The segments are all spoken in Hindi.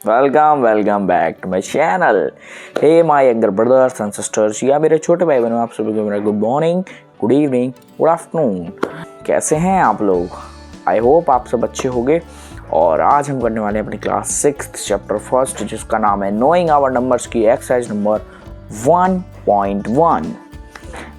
Welcome back to my channel. Hey my younger brothers and sisters, या मेरे छोटे भाई बहनों, आप सभी को मेरा good morning, good evening, good afternoon. कैसे हैं आप लोग? आई होप आप सब अच्छे होंगे। और आज हम करने वाले हैं अपनी क्लास 6 चैप्टर फर्स्ट, जिसका नाम है नोइंग आवर नंबर्स की एक्सरसाइज नंबर 1.1।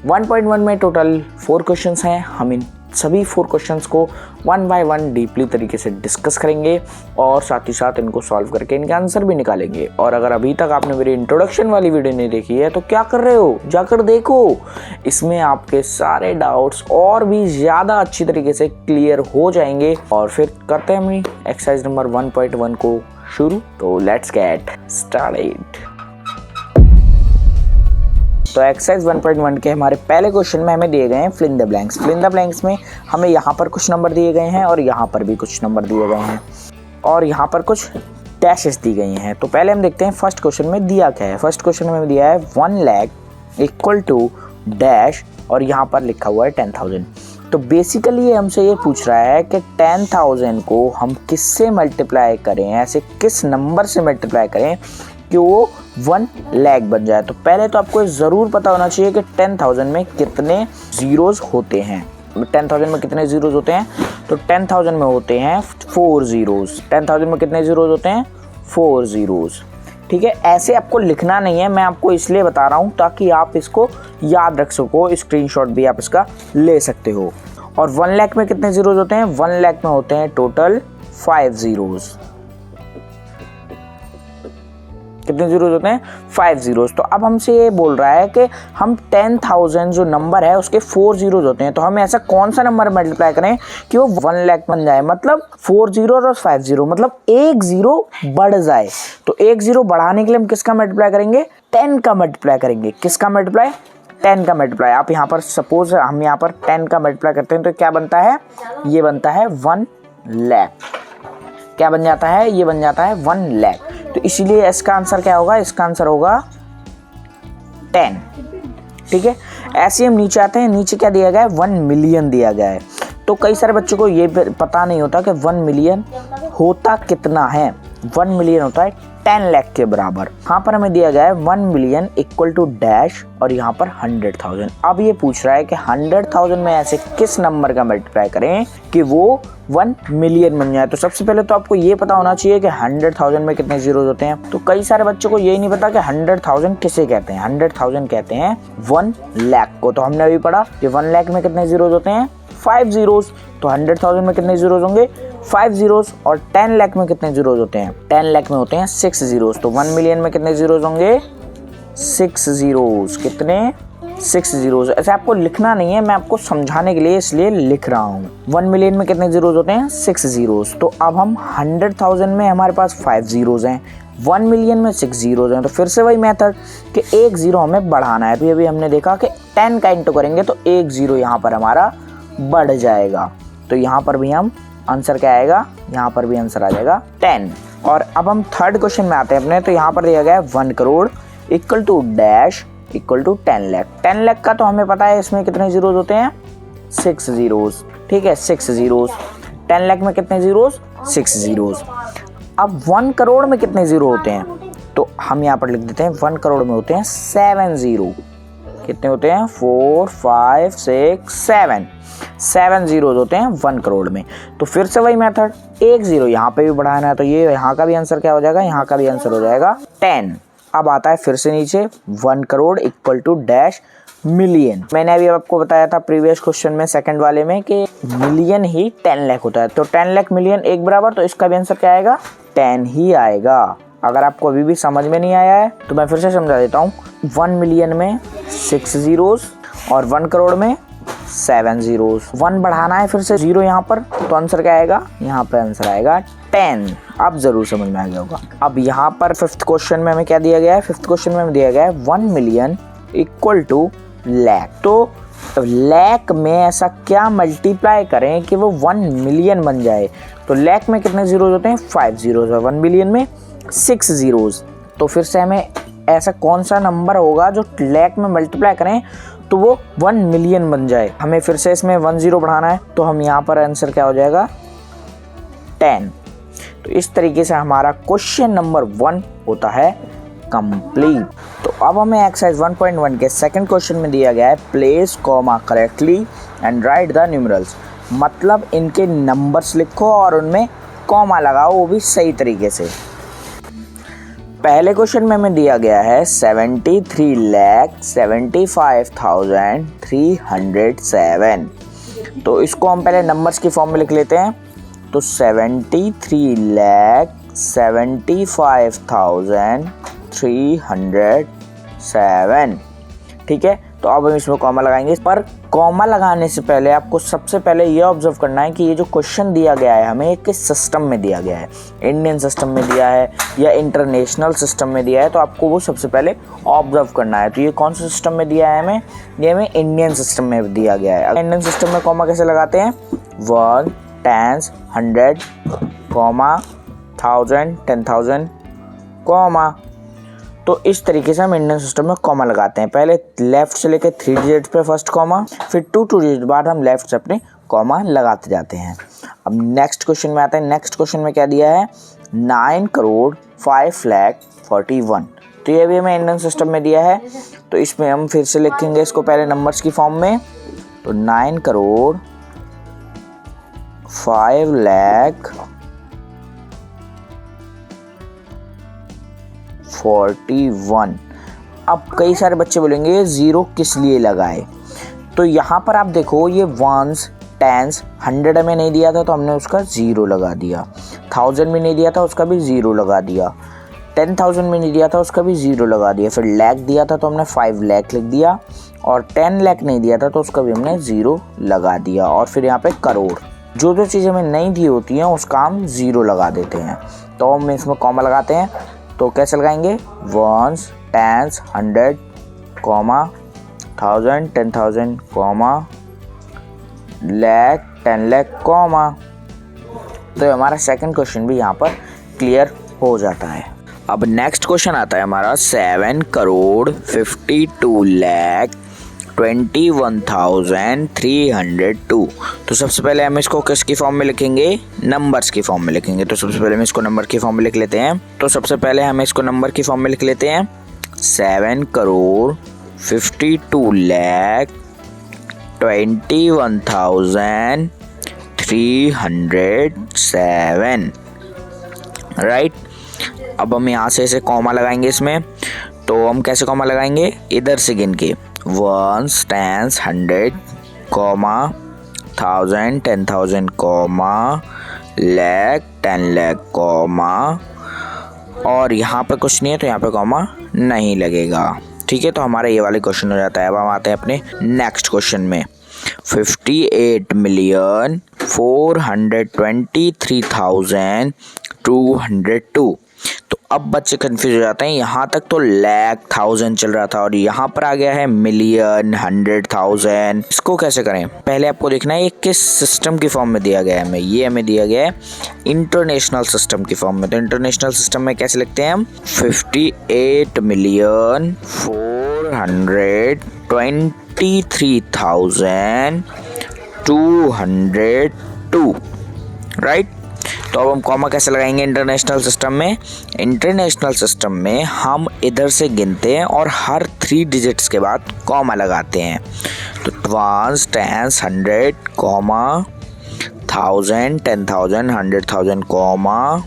1.1 में टोटल 4 क्वेश्चंस हैं। हम इन सभी 4 क्वेश्चंस को 1 बाय 1 डीपली तरीके से डिस्कस करेंगे और साथ ही साथ इनको सॉल्व करके इनके आंसर भी निकालेंगे। और अगर अभी तक आपने मेरी इंट्रोडक्शन वाली वीडियो नहीं देखी है तो क्या कर रहे हो, जाकर देखो। इसमें आपके सारे डाउट्स और भी ज़्यादा अच्छी तरीके से क्लियर हो जाएंगे। और फिर करते हैं अपनी एक्सरसाइज नंबर 1.1 को शुरू। तो लेट्स गेट स्टार्टेड। तो एक्सरसाइज 1.1 के हमारे पहले क्वेश्चन में हमें दिए गए हैं fill in the blanks. Fill in the blanks में हमें यहाँ पर कुछ नंबर दिए गए हैं और यहाँ पर भी कुछ नंबर दिए गए हैं और यहाँ पर कुछ डैशेस दी गई हैं। तो पहले हम देखते हैं फर्स्ट क्वेश्चन में दिया क्या है। फर्स्ट क्वेश्चन में दिया है 1 लाख इक्वल टू डैश और यहाँ पर लिखा हुआ है 10,000। तो बेसिकली ये हमसे ये पूछ रहा है कि 10,000 को हम किससे मल्टीप्लाई करें, ऐसे किस नंबर से मल्टीप्लाई करें कि वो 1 लाख बन जाए। तो पहले तो आपको ज़रूर पता होना चाहिए कि 10,000 में कितने ज़ीरोज़ होते हैं। 10,000 में कितने ज़ीरोज़ होते हैं? तो 10,000 में होते हैं 4 ज़ीरोज़। 10,000 में कितने ज़ीरोज़ होते हैं? 4 ज़ीरोज़। ठीक है, ऐसे आपको लिखना नहीं है, मैं आपको इसलिए बता रहा हूँ ताकि आप इसको याद रख सको। स्क्रीनशॉट भी आप इसका ले सकते हो। और 1 लाख में कितने ज़ीरोज़ होते हैं? 1 लाख में होते हैं टोटल 5 ज़ीरोज़। कितने जीरोज होते हैं? 5 जीरोज। तो अब हमसे ये बोल रहा है कि हम 10,000 जो नंबर है उसके 4 जीरोज होते हैं। तो हम ऐसा कौन सा नंबर मल्टीप्लाई करें कि वो 1 लाख बन जाए, मतलब 4 जीरो और 5 जीरो, मतलब एक जीरो बढ़ जाए। तो एक जीरो बढ़ाने के लिए हम किसका मल्टीप्लाई करेंगे? 10 का मल्टीप्लाई करेंगे। किसका मल्टीप्लाई? 10 का मल्टीप्लाई। आप यहाँ पर सपोज हम यहाँ पर 10 का मल्टीप्लाई करते हैं तो क्या बनता है? ये बनता है 1 लाख। क्या बन जाता है? ये बन जाता है 1 लाख। तो इसीलिए इसका आंसर क्या होगा? इसका आंसर होगा 10। ठीक है, ऐसे ही हम नीचे आते हैं। नीचे क्या दिया गया है? 1 मिलियन दिया गया है। तो कई सारे बच्चों को ये पता नहीं होता कि 1 मिलियन होता कितना है। 1 मिलियन होता है 10 लाख के बराबर। यहाँ पर हमें दिया गया है 1 मिलियन इक्वल टू डैश और यहाँ पर 100,000। अब ये पूछ रहा है कि 100,000 में ऐसे किस नंबर का मल्टीप्लाई करें कि वो 1 मिलियन बन जाए। तो सबसे पहले तो आपको ये पता होना चाहिए कि 100,000 में कितने जीरोज होते हैं। तो कई सारे बच्चों को यही नहीं पता कि 100,000 किसे कहते हैं। 100,000 कहते हैं 1 लाख को। तो हमने अभी पढ़ा कि 1 लाख में कितने जीरोज होते हैं? 5 जीरोज। तो 100,000 में कितने जीरोज होंगे? 5 जीरोज। और 10 लाख में कितने जीरोज होते हैं? 10 लाख में होते हैं 6 जीरोज। तो 1 मिलियन में कितने जीरोज होंगे? 6 जीरोज। कितने? 6 जीरोज। ऐसे आपको लिखना नहीं है, मैं आपको समझाने के लिए इसलिए लिख रहा हूँ। 1 मिलियन में कितने जीरोज होते हैं? 6 जीरोज। तो अब हम 100,000 में हमारे पास 5 जीरोज हैं, 1 मिलियन में 6 जीरोज हैं। तो फिर से वही मेथड कि एक जीरो हमें बढ़ाना है। अभी हमने देखा कि 10 का इंटू करेंगे तो एक जीरो यहाँ पर हमारा बढ़ जाएगा। तो यहाँ पर भी हम आंसर क्या आएगा? यहाँ पर भी आंसर आ जाएगा 10। और अब हम थर्ड क्वेश्चन में आते हैं अपने। तो यहाँ पर दिया गया है 1 crore equal to dash equal to 10 lakh. 10 lakh का तो हमें पता है इसमें कितने जीरोज होते हैं? 6 जीरोज। ठीक है, 6 जीरोज। 10 लाख में कितने जीरोज? 6 जीरोज। अब 1 करोड़ में कितने जीरो होते हैं? तो हम यहाँ पर लिख देते हैं 1 करोड़ में होते हैं 7 जीरो। कितने होते हैं? 4 5 6 7 जीरोज होते हैं 1 करोड़ में। तो फिर से वही मेथड, एक जीरो यहाँ पे भी बढ़ाना है। तो ये यहाँ का भी आंसर क्या हो जाएगा? यहाँ का भी आंसर हो जाएगा 10। अब आता है फिर से नीचे 1 crore equal to dash million. मैंने अभी आपको बताया था प्रीवियस क्वेश्चन में सेकंड वाले में कि मिलियन ही 10 लाख होता है। तो 10 लाख मिलियन एक बराबर, तो इसका भी आंसर क्या आएगा? 10 ही आएगा। अगर आपको अभी भी समझ में नहीं आया है तो मैं फिर से समझा देता हूँ। 1 मिलियन में 6 जीरोज और 1 करोड़ में 7 जीरोज। 1 बढ़ाना है फिर से जीरो यहाँ पर, तो आंसर क्या आएगा? यहाँ पर आंसर आएगा 10। अब जरूर समझ में आ गया होगा। अब यहाँ पर फिफ्थ क्वेश्चन में हमें क्या दिया गया है? फिफ्थ क्वेश्चन में हमें दिया गया है 1 मिलियन इक्वल टू लाख। तो लाख में ऐसा क्या मल्टीप्लाई करें कि वो 1 मिलियन बन जाए? तो लाख में कितने जीरोज होते हैं? 5 जीरोज। और 1 मिलियन में 6 जीरोज। तो फिर से हमें ऐसा कौन सा नंबर होगा जो लाख में मल्टीप्लाई करें तो वो 1 मिलियन बन जाए? हमें फिर से इसमें 1 जीरो बढ़ाना है। तो हम यहाँ पर आंसर क्या हो जाएगा? 10। तो इस तरीके से हमारा क्वेश्चन नंबर 1 होता है कंप्लीट। तो अब हमें एक्सरसाइज 1.1 के सेकंड क्वेश्चन में दिया गया है place comma correctly and write the numerals, मतलब इनके नंबर्स लिखो और उनमें कॉमा लगाओ, वो भी सही तरीके से। पहले क्वेश्चन में हमें दिया गया है 73,75,307। तो इसको हम पहले नंबर्स की फॉर्म में लिख लेते हैं। तो 73,75,307, ठीक है। तो अब हम इसमें कॉमा लगाएंगे, पर कॉमा लगाने से पहले आपको सबसे पहले ये ऑब्जर्व करना है कि ये जो क्वेश्चन दिया गया है हमें किस सिस्टम में दिया गया है, इंडियन सिस्टम में दिया है या इंटरनेशनल सिस्टम में दिया है, तो आपको वो सबसे पहले ऑब्जर्व करना है। तो ये कौन सा सिस्टम में दिया है हमें, ये हमें इंडियन सिस्टम में दिया गया है। इंडियन सिस्टम में कॉमा कैसे लगाते हैं, 1, 10, 100, कॉमा 1000, 10,000, कॉमा। तो इस तरीके से हम इंडियन सिस्टम में कॉमा लगाते हैं। पहले लेफ्ट से लेकर 3 डिजिट पे फर्स्ट कॉमा, फिर 2 डिजिट बाद हम लेफ्ट से अपने कॉमा लगाते जाते हैं। अब नेक्स्ट क्वेश्चन में आते हैं। नेक्स्ट क्वेश्चन में क्या दिया है, 9,05,41,। तो ये भी हमें इंडियन सिस्टम में दिया है। तो इसमें हम फिर से लिखेंगे इसको पहले नंबर्स की फॉर्म में। तो 9,05,41। अब कई सारे बच्चे बोलेंगे जीरो किस लिए लगाए, तो यहाँ पर आप देखो ये 1s, 10s, 100 हमें नहीं दिया था तो हमने उसका 0 लगा दिया, 1000 में नहीं दिया था उसका भी 0 लगा दिया, 10,000 में नहीं दिया था उसका भी 0 लगा दिया, फिर लाख दिया था तो हमने 5 लाख लिख दिया, और 10 लाख नहीं दिया था तो उसका भी हमने 0 लगा दिया। और फिर यहाँ पे करोड़, जो जो चीज़ें हमें नहीं दी होती हैं उसका हम 0 लगा देते हैं। तो हम इसमें कॉमा लगाते हैं। तो कैसे लगाएंगे, 1s, 10s, 100, comma 1000, 10,000, comma lakh, 10 lakh, comma. तो हमारा सेकंड क्वेश्चन भी यहाँ पर क्लियर हो जाता है। अब नेक्स्ट क्वेश्चन आता है हमारा 7,52,21,302। तो सबसे पहले हम इसको किसकी फॉर्म में लिखेंगे, नंबर्स की फॉर्म में लिखेंगे। तो सबसे पहले हम इसको नंबर की फॉर्म में लिख लेते हैं। तो सबसे पहले हम इसको नंबर की फॉर्म में लिख लेते हैं। 7,52,21,307, राइट। अब हम यहाँ से ऐसे कॉमा लगाएंगे इसमें। तो हम कैसे कॉमा लगाएंगे, इधर से गिन के 1s, 10s, 100, comma 1000, 10,000, comma lakh, 10 lakh, comma, और यहाँ पे कुछ नहीं है तो यहाँ पे कॉमा नहीं लगेगा, ठीक है। तो हमारा ये वाले क्वेश्चन हो जाता है। अब हम आते हैं अपने नेक्स्ट क्वेश्चन में। 58,423,202। तो अब बच्चे कंफ्यूज हो जाते हैं, यहाँ तक तो लाख, 1000 चल रहा था और यहाँ पर आ गया है मिलियन, 100,000। इसको कैसे करें, पहले आपको देखना है ये किस सिस्टम की फॉर्म में दिया गया है हमें। ये हमें दिया गया है इंटरनेशनल सिस्टम की फॉर्म में। तो इंटरनेशनल सिस्टम में कैसे लिखते हैं हम, 58,423,202, राइट। तो अब हम कॉमा कैसे लगाएंगे इंटरनेशनल सिस्टम में। इंटरनेशनल सिस्टम में हम इधर से गिनते हैं और हर 3 डिजिट्स के बाद कॉमा लगाते हैं। तो 1s, 10s, 100, कॉमा 1000, 10,000, 100,000, कॉमा,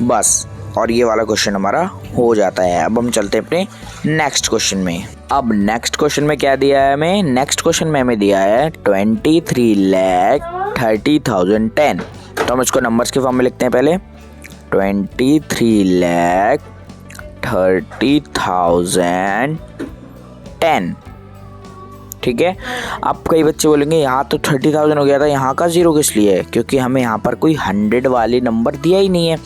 बस। और ये वाला क्वेश्चन हमारा हो जाता है। अब हम चलते हैं अपने नेक्स्ट क्वेश्चन में। अब नेक्स्ट क्वेश्चन में क्या दिया है हमें, नेक्स्ट क्वेश्चन में हमें दिया है 23,30,010। तो हम इसको नंबर्स के फॉर्म में लिखते हैं पहले। 23,30,010, ठीक है। अब कई बच्चे बोलेंगे यहाँ तो 30,000 हो गया था, यहाँ का 0 किस लिए है, क्योंकि हमें यहाँ पर कोई 100 वाली नंबर दिया ही नहीं है।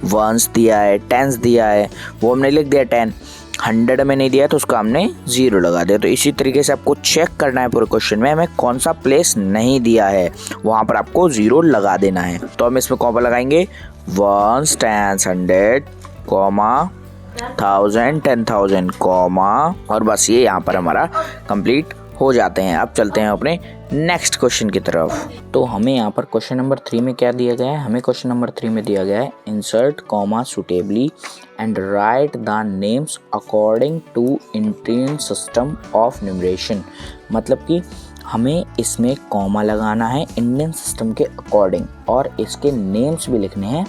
1s दिया है, 10s दिया है, वो हमने लिख दिया 10। 100 में नहीं दिया तो उसका हमने 0 लगा दिया। तो इसी तरीके से आपको चेक करना है पूरे क्वेश्चन में हमें कौन सा प्लेस नहीं दिया है, वहाँ पर आपको 0 लगा देना है। तो हम इसमें कॉमा लगाएंगे 1s, 10s, 100, कॉमा 1000, 10,000, कॉमा, और बस ये यहाँ पर हमारा कंप्लीट हो जाते हैं। अब चलते हैं अपने नेक्स्ट क्वेश्चन की तरफ। तो हमें यहाँ पर क्वेश्चन नंबर 3 में क्या दिया गया है, हमें क्वेश्चन नंबर 3 में दिया गया है insert comma suitably and write the names according to Indian system of numeration. मतलब कि हमें इसमें कॉमा लगाना है इंडियन सिस्टम के अकॉर्डिंग और इसके नेम्स भी लिखने हैं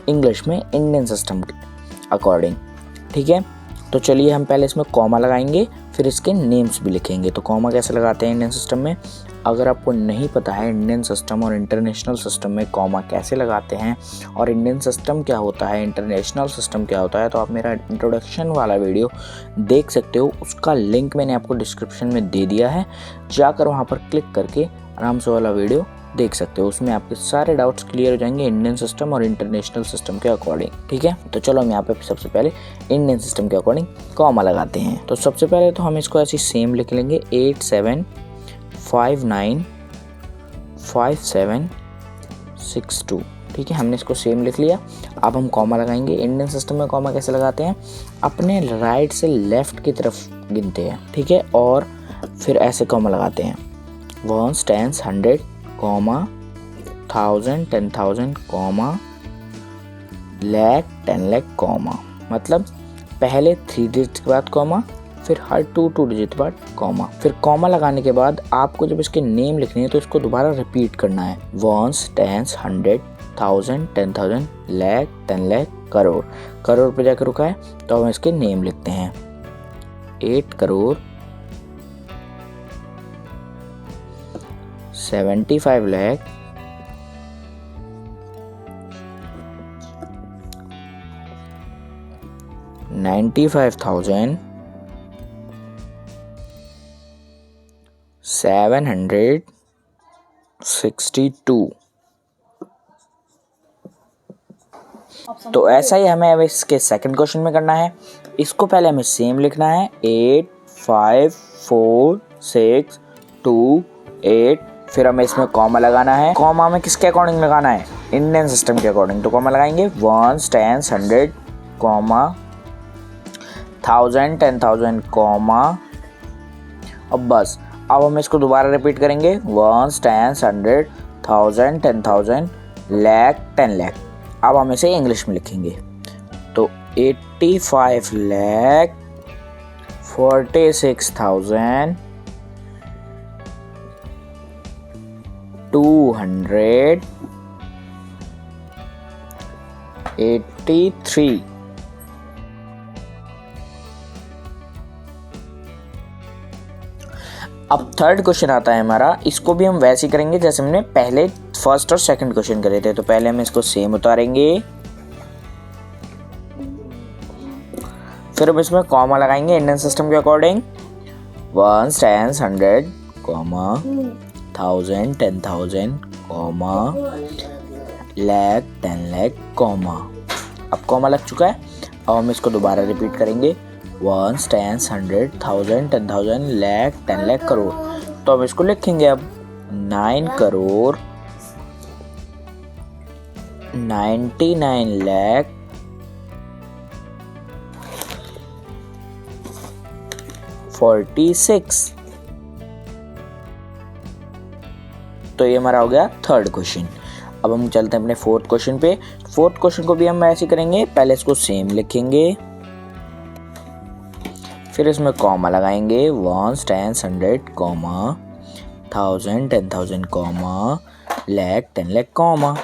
इंग्लिश में इंडियन सिस्टम के अकॉर्डिंग। ठीक है, तो चलिए हम पहले इसमें कॉमा लगाएंगे फिर इसके नेम्स भी लिखेंगे। तो कॉमा कैसे लगाते हैं इंडियन सिस्टम में, अगर आपको नहीं पता है इंडियन सिस्टम और इंटरनेशनल सिस्टम में कॉमा कैसे लगाते हैं और इंडियन सिस्टम क्या होता है इंटरनेशनल सिस्टम क्या होता है, तो आप मेरा इंट्रोडक्शन वाला वीडियो देख सकते हो। उसका लिंक मैंने आपको डिस्क्रिप्शन में दे दिया है, जाकर वहाँ पर क्लिक करके आराम से वाला वीडियो देख सकते हो। उसमें आपके सारे डाउट्स क्लियर हो जाएंगे इंडियन सिस्टम और इंटरनेशनल सिस्टम के अकॉर्डिंग। ठीक है, तो चलो हम यहाँ पे सबसे पहले इंडियन सिस्टम के अकॉर्डिंग कॉमा लगाते हैं। तो सबसे पहले तो हम इसको ऐसे सेम लिख लेंगे 87595762। ठीक है, हमने इसको सेम लिख लिया। अब हम कॉमा लगाएंगे। इंडियन सिस्टम में कॉमा कैसे लगाते हैं, अपने राइट से लेफ्ट की तरफ गिनते हैं। ठीक है, और फिर ऐसे कॉमा लगाते हैं 1 10 100 comma 1000 10,000 comma lakh 10 lakh comma. मतलब पहले 3 डिजिट के बाद कॉमा, फिर हर 2 डिजिट बाद कॉमा। फिर कॉमा लगाने के बाद आपको जब इसके नेम लिखने हैं तो इसको दोबारा रिपीट करना है 1 10 100 1000 10,000 लाख 10 लाख करोड़। करोड़ पे जाकर रुका है तो हम इसके नेम लिखते हैं 8 करोड़ 75 लाख 95,762। तो ऐसा ही हमें अब इसके सेकंड क्वेश्चन में करना है। इसको पहले हमें सेम लिखना है 8 5 4 6 2 8। फिर हमें इसमें कॉमा लगाना है। कॉमा में किसके अकॉर्डिंग लगाना है, इंडियन सिस्टम के अकॉर्डिंग। तो कॉमा लगाएंगे 1 10 100 कॉमा 1000 10,000 कॉमा। अब बस, अब हम इसको दोबारा रिपीट करेंगे 1 10 100 1000 10,000 लाख 10 लाख। अब हम इसे इंग्लिश में लिखेंगे तो 85 लाख 46,283। अब थर्ड क्वेश्चन आता है हमारा। इसको भी हम वैसे ही करेंगे जैसे हमने पहले फर्स्ट और सेकंड क्वेश्चन करे थे। तो पहले हम इसको सेम उतारेंगे, फिर हम इसमें कॉमा लगाएंगे इंडियन सिस्टम के according 1 10 100 comma 1000 10,000 comma lakh 10 lakh comma. अब कॉमा लग चुका है। अब हम इसको दोबारा रिपीट करेंगे 1 10 100 1000 10,000 लाख 10 लाख करोड़। तो हम इसको लिखेंगे अब 9 करोड़ 99 लाख 46। तो ये हमारा हो गया थर्ड क्वेश्चन। अब हम चलते हैं अपने फोर्थ क्वेश्चन पे। फोर्थ क्वेश्चन को भी हम ऐसे करेंगे, पहले इसको सेम लिखेंगे, फिर इसमें कॉमा लगाएंगे 1 10 100 comma 1000 10,000 comma lakh 10 lakh comma.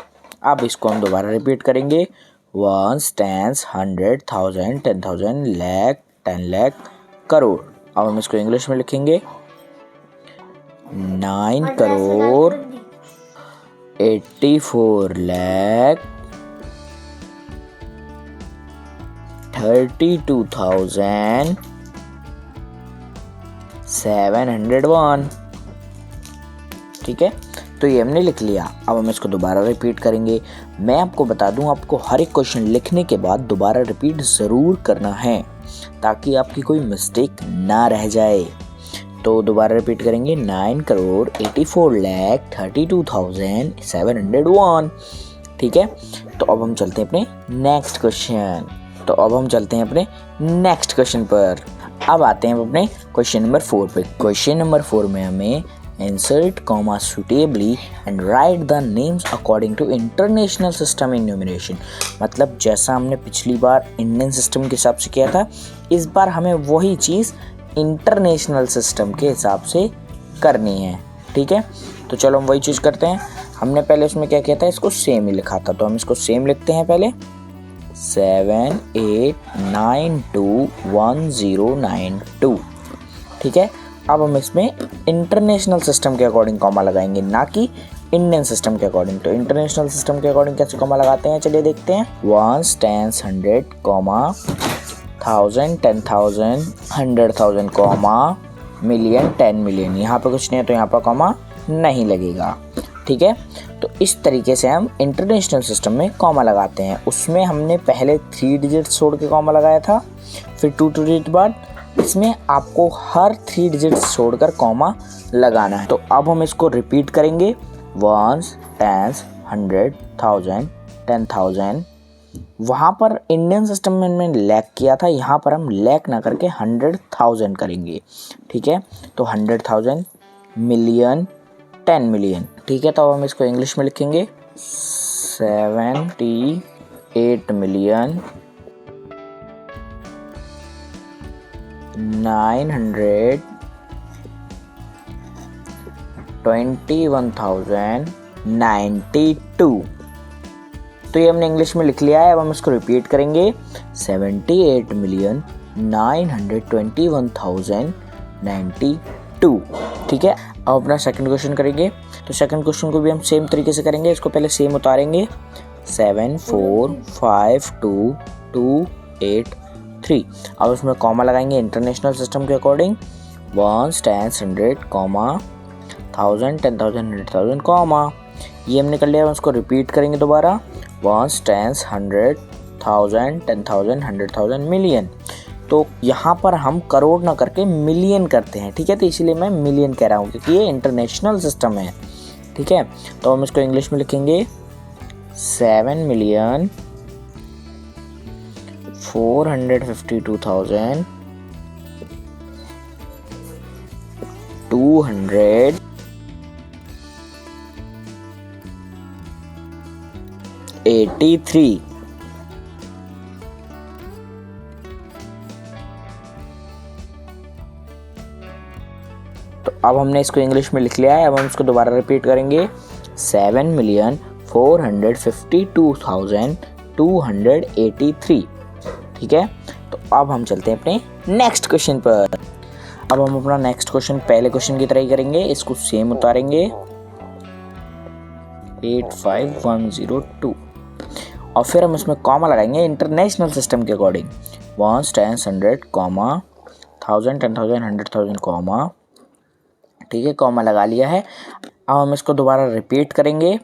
अब इसको हम दोबारा रिपीट करेंगे 1 10 100 1000 10,000 लाख 10 लाख करोड़। अब हम इसको इंग्लिश में लिखेंगे 9 करोड़ 84 लाख 32,701। ठीक है, तो ये हमने लिख लिया। अब हम इसको दोबारा रिपीट करेंगे। मैं आपको बता दूं, आपको हर एक क्वेश्चन लिखने के बाद दोबारा रिपीट ज़रूर करना है ताकि आपकी कोई मिस्टेक ना रह जाए। तो दोबारा रिपीट करेंगे 9 करोड़ 84 लाख 32,701। ठीक है, तो अब हम चलते हैं अपने नेक्स्ट क्वेश्चन पर। अब आते हैं अपने क्वेश्चन नंबर 4 पे। क्वेश्चन नंबर 4 में हमें insert comma suitably and write the names according to international system in numeration. मतलब जैसा हमने पिछली बार इंडियन सिस्टम के हिसाब से किया था, इस बार हमें वही चीज़ इंटरनेशनल सिस्टम के हिसाब से करनी है। ठीक है, तो चलो हम वही चीज़ करते हैं। हमने पहले उसमें क्या किया था, इसको सेम ही लिखा था, तो हम इसको सेम लिखते हैं पहले 78921092। ठीक है, अब हम इसमें इंटरनेशनल सिस्टम के अकॉर्डिंग कॉमा लगाएंगे, ना कि इंडियन सिस्टम के अकॉर्डिंग। तो इंटरनेशनल सिस्टम के अकॉर्डिंग कैसे कॉमा लगाते हैं, चलिए देखते हैं। 1s 10s 100 comma 1000 10,000 100,000 comma million 10 million. यहाँ पे कुछ नहीं है तो यहाँ पर कॉमा नहीं लगेगा। ठीक है, तो इस तरीके से हम इंटरनेशनल सिस्टम में कॉमा लगाते हैं। उसमें हमने पहले 3 डिजिट्स छोड़ के कॉमा लगाया था, फिर 2 डिजिट बाद। इसमें आपको हर 3 डिजिट्स छोड़कर कॉमा लगाना है। तो अब हम इसको रिपीट करेंगे 1s 10s 100 1000 10,000। वहाँ पर इंडियन सिस्टम में हमने लैक किया था, यहाँ पर हम लैक ना करके 100,000 करेंगे। ठीक है, तो 100,000 मिलियन 10 मिलियन। ठीक है, तो अब हम इसको इंग्लिश में लिखेंगे 78 मिलियन 921,092। तो ये हमने इंग्लिश में लिख लिया है। अब हम इसको रिपीट करेंगे 78,921,092। ठीक है, अब अपना सेकंड क्वेश्चन करेंगे। तो सेकंड क्वेश्चन को भी हम सेम तरीके से करेंगे। इसको पहले सेम उतारेंगे 74522283। अब उसमें कॉमा लगाएंगे इंटरनेशनल सिस्टम के according 1s 10s 100 comma 1000 10,000 100,000 comma. ये हमने कर लिया। हम उसको रिपीट करेंगे दोबारा 1s 10s 100 1000 10,000 100,000 मिलियन। तो यहाँ पर हम करोड़ ना करके मिलियन करते हैं। ठीक है, तो इसीलिए मैं मिलियन कह रहा हूँ क्योंकि ये इंटरनेशनल सिस्टम है। ठीक है, तो हम इसको इंग्लिश में लिखेंगे 7,452,283। तो अब हमने इसको इंग्लिश में लिख लिया है। अब हम इसको दोबारा रिपीट करेंगे 7,452,283। ठीक है, तो अब हम चलते हैं अपने नेक्स्ट क्वेश्चन पर। अब हम अपना नेक्स्ट क्वेश्चन पहले क्वेश्चन की तरह ही करेंगे। इसको सेम उतारेंगे 85102 और फिर हम इसमें कॉमा लगाएंगे इंटरनेशनल सिस्टम के according 1s 10s 100 comma 1000 10,000 100,000 comma. ठीक है, कॉमा लगा लिया है। अब हम इसको दोबारा रिपीट करेंगे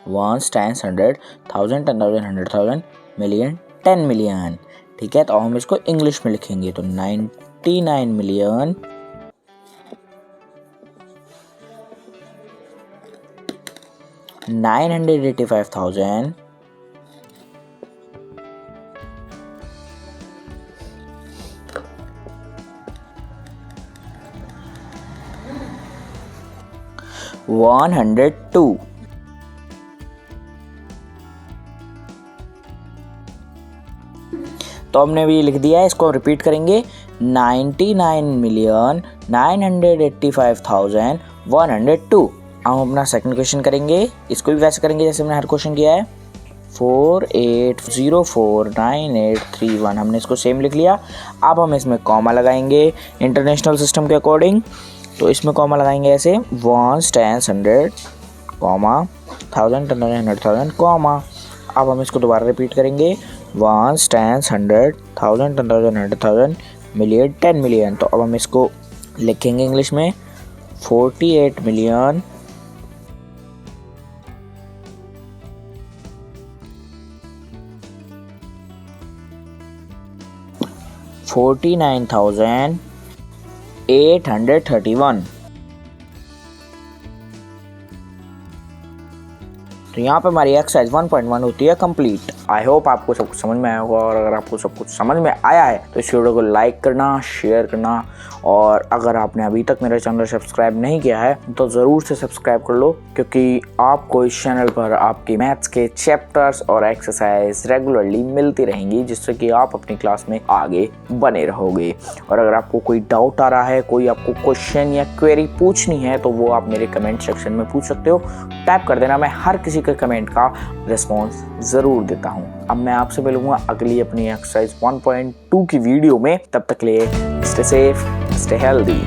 1s 10s 100 1000 10,000 100,000 मिलियन 10 मिलियन। ठीक है, तो हम इसको इंग्लिश में लिखेंगे तो 99 मिलियन 985,000 102। तो हमने भी लिख दिया है। इसको रिपीट करेंगे 99 मिलियन 985,102। अब हम अपना सेकंड क्वेश्चन करेंगे। इसको भी वैसे करेंगे जैसे हमने हर क्वेश्चन किया है 48049831। हमने इसको सेम लिख लिया। अब हम इसमें कॉमा लगाएंगे इंटरनेशनल सिस्टम के अकॉर्डिंग। तो इसमें कॉमा लगाएंगे ऐसे 1s 10s 100 कॉमा 1000 10,000 100,000 कॉमा। अब हम इसको दोबारा रिपीट करेंगे 1s 10s 100 1000 10,000 100,000 मिलियन 10 मिलियन। तो अब हम इसको लिखेंगे इंग्लिश में 48 मिलियन 49,831। तो यहाँ पे हमारी एक्सरसाइज 1.1 होती है कंप्लीट। आई होप आपको सब कुछ समझ में आया होगा, और अगर आपको सब कुछ समझ में आया है तो इस वीडियो को लाइक करना, शेयर करना, और अगर आपने अभी तक मेरा चैनल सब्सक्राइब नहीं किया है तो ज़रूर से सब्सक्राइब कर लो, क्योंकि आपको इस चैनल पर आपके मैथ्स के चैप्टर्स और एक्सरसाइज रेगुलरली मिलती रहेंगी, जिससे कि आप अपनी क्लास में आगे बने रहोगे। और अगर आपको कोई डाउट आ रहा है, कोई आपको क्वेश्चन या क्वेरी पूछनी है, तो वो आप मेरे कमेंट सेक्शन में पूछ सकते हो। टाइप कर देना, मैं हर किसी के कमेंट का रिस्पॉन्स ज़रूर देता हूँ। अब मैं आपसे मिलूंगा अगली अपनी एक्सरसाइज 1.2 की वीडियो में। तब तक के लिए स्टे सेफ, स्टे हेल्दी।